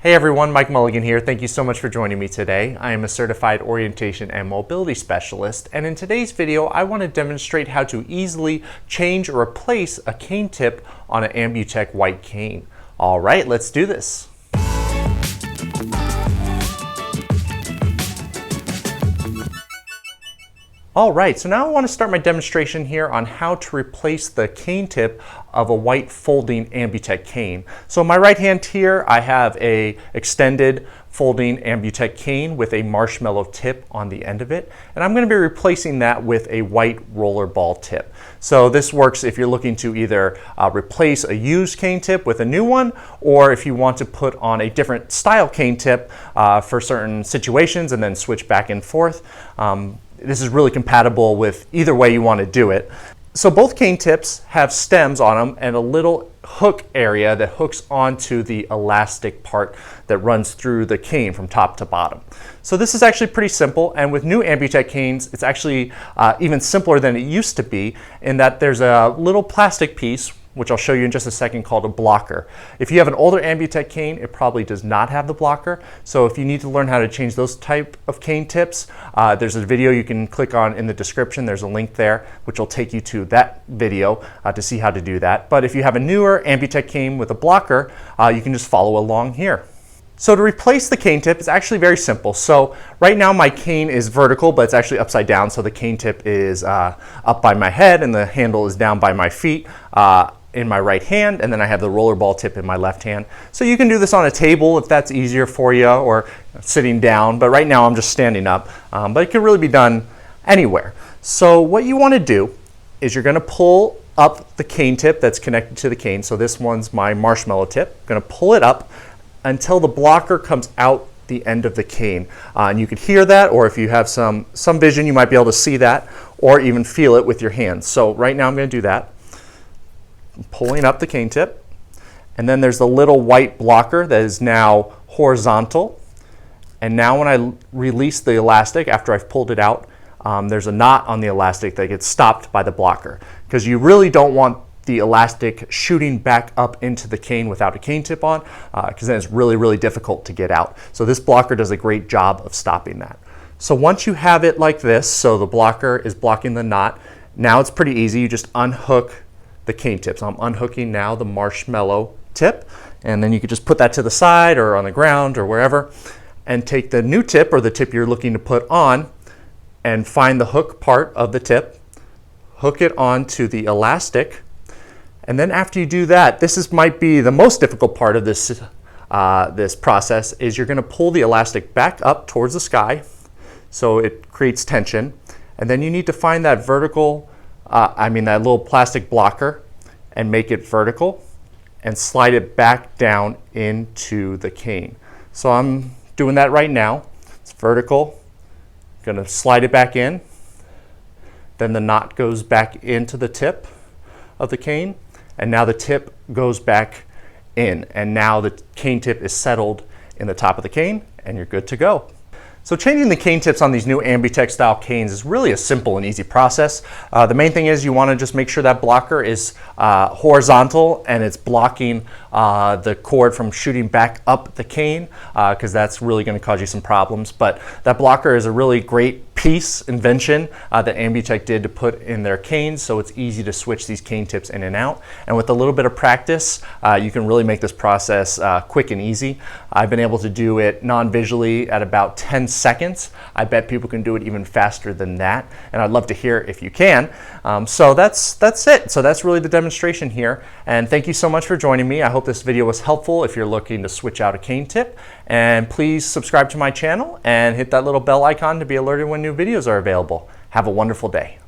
Hey everyone, Mike Mulligan here. Thank you so much for joining me today. I am a certified orientation and mobility specialist, and in today's video I want to demonstrate how to easily change or replace a cane tip on an Ambutech white cane. All right, let's do this. All right, so now I want to start my demonstration here on how to replace the cane tip of a white folding Ambutech cane. So in my right hand here, I have a extended folding Ambutech cane with a marshmallow tip on the end of it. And I'm going to be replacing that with a white rollerball tip. So this works if you're looking to either replace a used cane tip with a new one, or if you want to put on a different style cane tip for certain situations and then switch back and forth. This is really compatible with either way you want to do it. So both cane tips have stems on them and a little hook area that hooks onto the elastic part that runs through the cane from top to bottom. So this is actually pretty simple, and with new Ambutech canes, it's actually even simpler than it used to be, in that there's a little plastic piece, which I'll show you in just a second, called a blocker. If you have an older Ambutech cane, it probably does not have the blocker. So if you need to learn how to change those type of cane tips, there's a video you can click on in the description. There's a link there, which will take you to that video to see how to do that. But if you have a newer Ambutech cane with a blocker, you can just follow along here. So to replace the cane tip, it's actually very simple. So right now my cane is vertical, but it's actually upside down. So the cane tip is up by my head and the handle is down by my feet in my right hand, and then I have the rollerball tip in my left hand. So you can do this on a table if that's easier for you, or sitting down, but right now I'm just standing up. But it can really be done anywhere. So what you want to do is you're going to pull up the cane tip that's connected to the cane. So this one's my marshmallow tip. I'm going to pull it up until the blocker comes out the end of the cane. And you could hear that, or if you have some vision, you might be able to see that, or even feel it with your hands. So right now I'm going to do that. I'm pulling up the cane tip, and then there's the little white blocker that is now horizontal. And now when I release the elastic after I've pulled it out, there's a knot on the elastic that gets stopped by the blocker, because you really don't want the elastic shooting back up into the cane without a cane tip on, because then it's really difficult to get out. So this blocker does a great job of stopping that. So once you have it like this, so the blocker is blocking the knot, now it's pretty easy. You just unhook the cane tip. So I'm unhooking now the marshmallow tip, and then you could just put that to the side or on the ground or wherever, and take the new tip, or the tip you're looking to put on, and find the hook part of the tip, hook it onto the elastic. And then after you do that, might be the most difficult part of this process, is you're going to pull the elastic back up towards the sky so it creates tension. And then you need to find that that little plastic blocker, and make it vertical and slide it back down into the cane. So I'm doing that right now. It's vertical. I'm going to slide it back in. Then the knot goes back into the tip of the cane. And now the tip goes back in, and now the cane tip is settled in the top of the cane, and you're good to go. So changing the cane tips on these new Ambutech style canes is really a simple and easy process. The main thing is you want to just make sure that blocker is horizontal and it's blocking the cord from shooting back up the cane, because that's really going to cause you some problems. But that blocker is a really great invention that Ambutech did to put in their canes, so it's easy to switch these cane tips in and out. And with a little bit of practice, you can really make this process quick and easy. I've been able to do it non-visually at about 10 seconds. I bet people can do it even faster than that, and I'd love to hear if you can. So that's it. So that's really the demonstration here, and thank you so much for joining me. I hope this video was helpful if you're looking to switch out a cane tip, and please subscribe to my channel and hit that little bell icon to be alerted when new videos are available. Have a wonderful day.